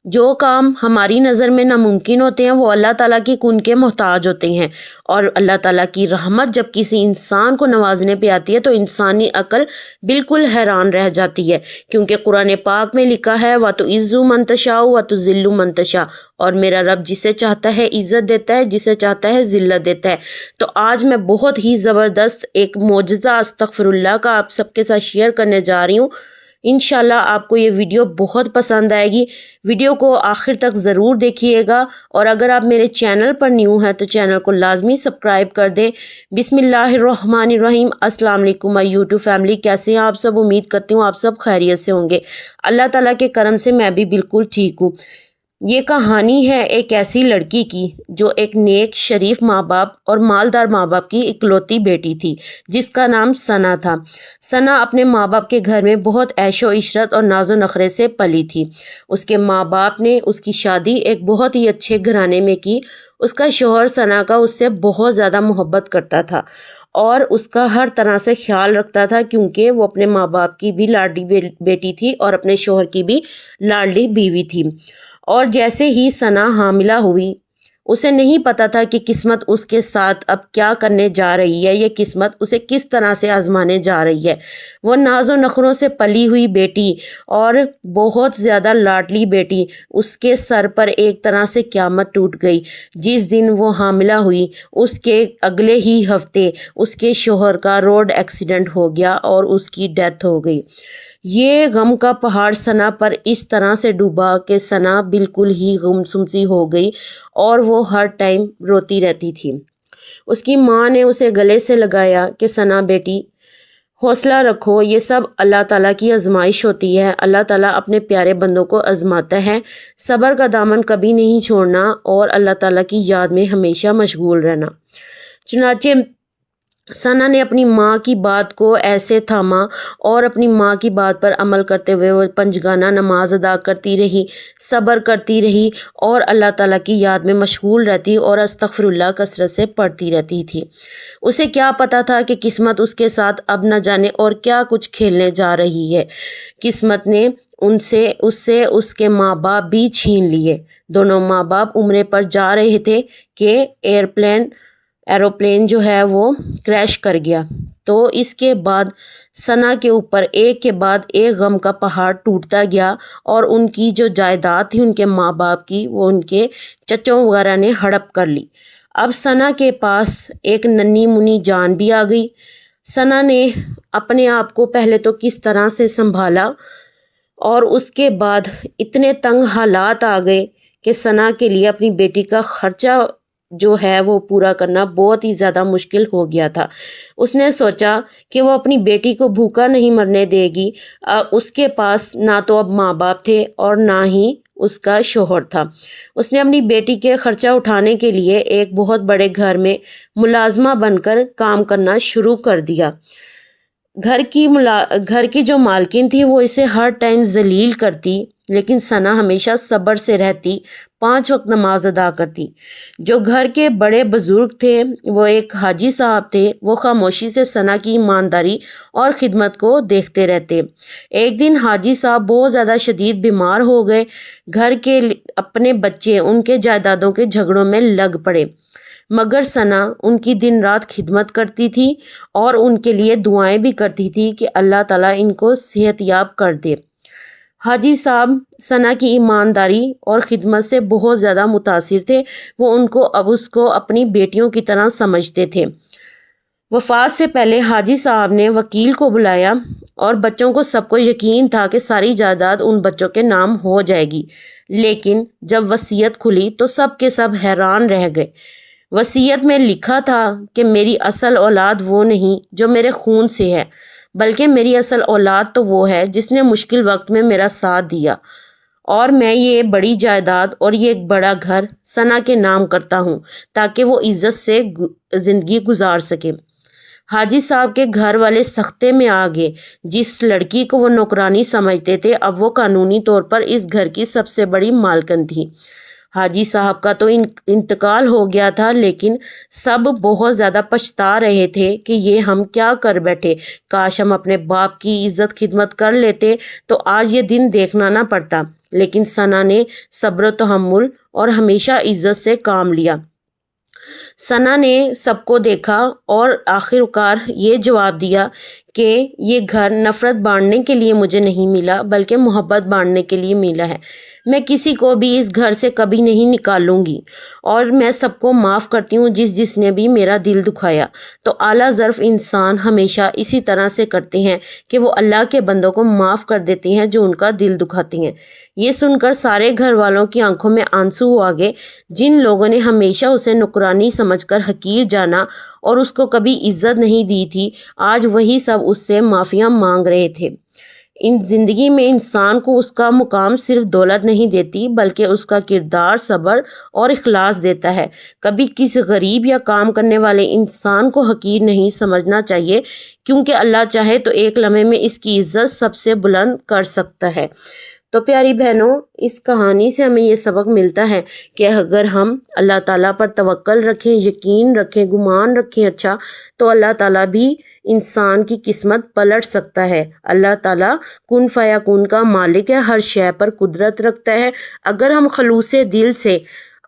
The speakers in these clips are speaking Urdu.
جو کام ہماری نظر میں ناممکن ہوتے ہیں وہ اللہ تعالیٰ کی کن کے محتاج ہوتے ہیں، اور اللہ تعالیٰ کی رحمت جب کسی انسان کو نوازنے پہ آتی ہے تو انسانی عقل بالکل حیران رہ جاتی ہے، کیونکہ قرآن پاک میں لکھا ہے وَتُعِزُّ مَن تَشَاءُ وَتُذِلُّ مَن تَشَاءُ، اور میرا رب جسے چاہتا ہے عزت دیتا ہے، جسے چاہتا ہے ذلت دیتا ہے۔ تو آج میں بہت ہی زبردست ایک معجزہ استغفر اللہ کا آپ سب کے ساتھ شیئر کرنے جا رہی ہوں۔ انشاءاللہ آپ کو یہ ویڈیو بہت پسند آئے گی، ویڈیو کو آخر تک ضرور دیکھیے گا، اور اگر آپ میرے چینل پر نیو ہیں تو چینل کو لازمی سبسکرائب کر دیں۔ بسم اللہ الرحمن الرحیم۔ السلام علیکم مائی یوٹیوب فیملی، کیسے ہیں آپ سب؟ امید کرتی ہوں آپ سب خیریت سے ہوں گے۔ اللہ تعالیٰ کے کرم سے میں بھی بالکل ٹھیک ہوں۔ یہ کہانی ہے ایک ایسی لڑکی کی جو ایک نیک شریف ماں باپ اور مالدار ماں باپ کی اکلوتی بیٹی تھی، جس کا نام ثنا تھا۔ ثنا اپنے ماں باپ کے گھر میں بہت عیش و عشرت اور ناز و نخرے سے پلی تھی۔ اس کے ماں باپ نے اس کی شادی ایک بہت ہی اچھے گھرانے میں کی۔ اس کا شوہر ثنا کا اس سے بہت زیادہ محبت کرتا تھا اور اس کا ہر طرح سے خیال رکھتا تھا، کیونکہ وہ اپنے ماں باپ کی بھی لاڈلی بیٹی تھی اور اپنے شوہر کی بھی لاڈلی بیوی تھی۔ اور جیسے ہی ثنا حاملہ ہوئی، اسے نہیں پتا تھا کہ قسمت اس کے ساتھ اب کیا کرنے جا رہی ہے، یہ قسمت اسے کس طرح سے آزمانے جا رہی ہے۔ وہ ناز و نخروں سے پلی ہوئی بیٹی اور بہت زیادہ لاڈلی بیٹی، اس کے سر پر ایک طرح سے قیامت ٹوٹ گئی۔ جس دن وہ حاملہ ہوئی اس کے اگلے ہی ہفتے اس کے شوہر کا روڈ ایکسیڈنٹ ہو گیا اور اس کی ڈیتھ ہو گئی۔ یہ غم کا پہاڑ ثنا پر اس طرح سے ڈوبا کہ ثنا بالکل ہی گمسم سی ہو گئی اور وہ ہر ٹائم روتی رہتی تھی۔ اس کی ماں نے اسے گلے سے لگایا کہ ثنا بیٹی، حوصلہ رکھو، یہ سب اللہ تعالیٰ کی آزمائش ہوتی ہے، اللہ تعالیٰ اپنے پیارے بندوں کو آزماتا ہے، صبر کا دامن کبھی نہیں چھوڑنا اور اللہ تعالیٰ کی یاد میں ہمیشہ مشغول رہنا۔ چنانچہ ثنا نے اپنی ماں کی بات کو ایسے تھاما اور اپنی ماں کی بات پر عمل کرتے ہوئے وہ پنجگانہ نماز ادا کرتی رہی، صبر کرتی رہی اور اللہ تعالیٰ کی یاد میں مشغول رہتی اور استغفر اللہ کثرت سے پڑھتی رہتی تھی۔ اسے کیا پتا تھا کہ قسمت اس کے ساتھ اب نہ جانے اور کیا کچھ کھیلنے جا رہی ہے۔ قسمت نے اس سے اس کے ماں باپ بھی چھین لیے۔ دونوں ماں باپ عمرے پر جا رہے تھے کہ ایروپلین جو ہے وہ کریش کر گیا۔ تو اس کے بعد ثنا کے اوپر ایک کے بعد ایک غم کا پہاڑ ٹوٹتا گیا اور ان کی جو جائیداد تھی ان کے ماں باپ کی، وہ ان کے چچوں وغیرہ نے ہڑپ کر لی۔ اب ثنا کے پاس ایک ننھی منی جان بھی آ گئی۔ ثنا نے اپنے آپ کو پہلے تو کس طرح سے سنبھالا اور اس کے بعد اتنے تنگ حالات آ گئے کہ ثنا کے لیے اپنی بیٹی کا خرچہ جو ہے وہ پورا کرنا بہت ہی زیادہ مشکل ہو گیا تھا۔ اس نے سوچا کہ وہ اپنی بیٹی کو بھوکا نہیں مرنے دے گی۔ اس کے پاس نہ تو اب ماں باپ تھے اور نہ ہی اس کا شوہر تھا۔ اس نے اپنی بیٹی کے خرچہ اٹھانے کے لیے ایک بہت بڑے گھر میں ملازمہ بن کر کام کرنا شروع کر دیا۔ گھر کی جو مالکن تھی وہ اسے ہر ٹائم ذلیل کرتی، لیکن ثنا ہمیشہ صبر سے رہتی، 5 وقت نماز ادا کرتی۔ جو گھر کے بڑے بزرگ تھے وہ ایک حاجی صاحب تھے، وہ خاموشی سے ثنا کی ایمانداری اور خدمت کو دیکھتے رہتے۔ ایک دن حاجی صاحب بہت زیادہ شدید بیمار ہو گئے۔ گھر کے اپنے بچے ان کے جائیدادوں کے جھگڑوں میں لگ پڑے، مگر ثنا ان کی دن رات خدمت کرتی تھی اور ان کے لیے دعائیں بھی کرتی تھی کہ اللہ تعالیٰ ان کو صحت یاب کر دے۔ حاجی صاحب ثنا کی ایمانداری اور خدمت سے بہت زیادہ متاثر تھے۔ وہ اس کو اپنی بیٹیوں کی طرح سمجھتے تھے۔ وفات سے پہلے حاجی صاحب نے وکیل کو بلایا اور بچوں کو سب کو یقین تھا کہ ساری جائیداد ان بچوں کے نام ہو جائے گی، لیکن جب وصیت کھلی تو سب کے سب حیران رہ گئے۔ وصیت میں لکھا تھا کہ میری اصل اولاد وہ نہیں جو میرے خون سے ہے، بلکہ میری اصل اولاد تو وہ ہے جس نے مشکل وقت میں میرا ساتھ دیا، اور میں یہ بڑی جائیداد اور یہ ایک بڑا گھر ثنا کے نام کرتا ہوں تاکہ وہ عزت سے زندگی گزار سکے۔ حاجی صاحب کے گھر والے سختے میں آ گئے۔ جس لڑکی کو وہ نوکرانی سمجھتے تھے اب وہ قانونی طور پر اس گھر کی سب سے بڑی مالکن تھی۔ حاجی صاحب کا تو انتقال ہو گیا تھا، لیکن سب بہت زیادہ پچھتا رہے تھے کہ یہ ہم کیا کر بیٹھے، کاش ہم اپنے باپ کی عزت خدمت کر لیتے تو آج یہ دن دیکھنا نہ پڑتا۔ لیکن ثنا نے صبر و تحمل اور ہمیشہ عزت سے کام لیا۔ ثنا نے سب کو دیکھا اور آخرکار یہ جواب دیا کہ یہ گھر نفرت بانٹنے کے لیے مجھے نہیں ملا بلکہ محبت بانٹنے کے لیے ملا ہے۔ میں کسی کو بھی اس گھر سے کبھی نہیں نکالوں گی اور میں سب کو معاف کرتی ہوں جس نے بھی میرا دل دکھایا۔ تو اعلیٰ ظرف انسان ہمیشہ اسی طرح سے کرتے ہیں کہ وہ اللہ کے بندوں کو معاف کر دیتے ہیں جو ان کا دل دکھاتے ہیں۔ یہ سن کر سارے گھر والوں کی آنکھوں میں آنسو آ گئے۔ جن لوگوں نے ہمیشہ اسے نکرانی سمجھ کر حقیر جانا اور اس کو کبھی عزت نہیں دی تھی، آج وہی سب اس سے معافیاں مانگ رہے تھے۔ زندگی میں انسان کو اس کا مقام صرف دولت نہیں دیتی بلکہ اس کا کردار، صبر اور اخلاص دیتا ہے۔ کبھی کسی غریب یا کام کرنے والے انسان کو حقیر نہیں سمجھنا چاہیے، کیونکہ اللہ چاہے تو ایک لمحے میں اس کی عزت سب سے بلند کر سکتا ہے۔ تو پیاری بہنوں، اس کہانی سے ہمیں یہ سبق ملتا ہے کہ اگر ہم اللہ تعالیٰ پر توکل رکھیں، یقین رکھیں، گمان رکھیں اچھا، تو اللہ تعالیٰ بھی انسان کی قسمت پلٹ سکتا ہے۔ اللہ تعالیٰ کن فیکون کا مالک ہے، ہر شے پر قدرت رکھتا ہے۔ اگر ہم خلوص دل سے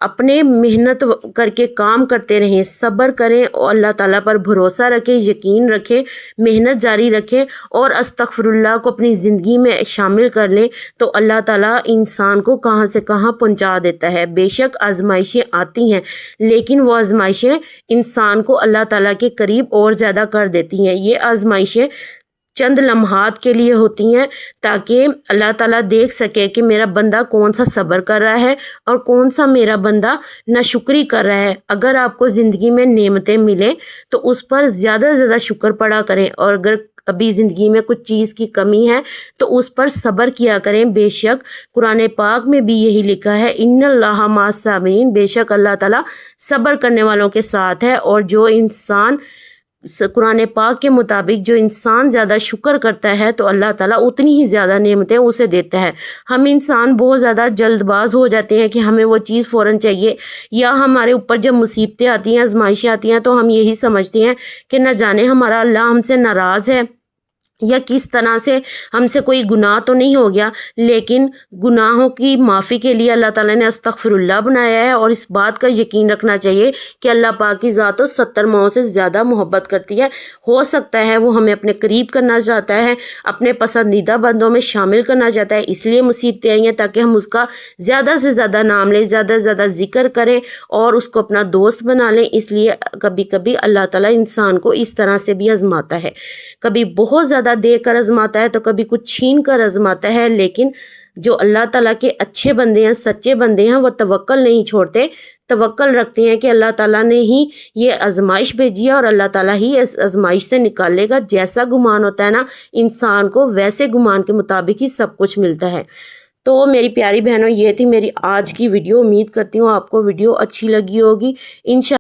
اپنے محنت کر کے کام کرتے رہیں، صبر کریں اور اللہ تعالیٰ پر بھروسہ رکھیں، یقین رکھیں، محنت جاری رکھیں اور استغفر اللہ کو اپنی زندگی میں شامل کر لیں، تو اللہ تعالیٰ انسان کو کہاں سے کہاں پہنچا دیتا ہے۔ بے شک آزمائشیں آتی ہیں، لیکن وہ آزمائشیں انسان کو اللہ تعالیٰ کے قریب اور زیادہ کر دیتی ہیں۔ یہ آزمائشیں چند لمحات کے لیے ہوتی ہیں تاکہ اللہ تعالیٰ دیکھ سکے کہ میرا بندہ کون سا صبر کر رہا ہے اور کون سا میرا بندہ ناشکری کر رہا ہے۔ اگر آپ کو زندگی میں نعمتیں ملیں تو اس پر زیادہ سے زیادہ شکر پڑا کریں، اور اگر ابھی زندگی میں کچھ چیز کی کمی ہے تو اس پر صبر کیا کریں۔ بے شک قرآن پاک میں بھی یہی لکھا ہے، ان اللہ مع الصابرین، بے شک اللہ تعالیٰ صبر کرنے والوں کے ساتھ ہے۔ اور جو انسان قرآن پاک کے مطابق جو انسان زیادہ شکر کرتا ہے تو اللہ تعالیٰ اتنی ہی زیادہ نعمتیں اسے دیتا ہے۔ ہم انسان بہت زیادہ جلد باز ہو جاتے ہیں کہ ہمیں وہ چیز فوراً چاہیے، یا ہمارے اوپر جب مصیبتیں آتی ہیں، آزمائشیں آتی ہیں تو ہم یہی سمجھتے ہیں کہ نہ جانے ہمارا اللہ ہم سے ناراض ہے یا کس طرح سے ہم سے کوئی گناہ تو نہیں ہو گیا۔ لیکن گناہوں کی معافی کے لیے اللہ تعالیٰ نے استغفر اللہ بنایا ہے، اور اس بات کا یقین رکھنا چاہیے کہ اللہ پاک کی ذات 70 ماؤں سے زیادہ محبت کرتی ہے۔ ہو سکتا ہے وہ ہمیں اپنے قریب کرنا چاہتا ہے، اپنے پسندیدہ بندوں میں شامل کرنا چاہتا ہے، اس لیے مصیبتیں آئی ہیں تاکہ ہم اس کا زیادہ سے زیادہ نام لیں، زیادہ سے زیادہ ذکر کریں اور اس کو اپنا دوست بنا لیں۔ اس لیے کبھی کبھی اللہ تعالیٰ انسان کو اس طرح سے بھی آزماتا ہے، کبھی بہت زیادہ دے کر آزماتا ہے تو کبھی کچھ چھین کر آزماتا ہے۔ لیکن جو اللہ تعالیٰ کے اچھے بندے ہیں، سچے بندے ہیں، وہ توکل نہیں چھوڑتے، توکل رکھتے ہیں کہ اللہ تعالیٰ نے ہی یہ آزمائش بھیجی ہے اور اللہ تعالیٰ ہی اس آزمائش سے نکالے گا۔ جیسا گمان ہوتا ہے نا انسان کو، ویسے گمان کے مطابق ہی سب کچھ ملتا ہے۔ تو میری پیاری بہنوں، یہ تھی میری آج کی ویڈیو۔ امید کرتی ہوں آپ کو ویڈیو اچھی لگی ہوگی۔ انشاءاللہ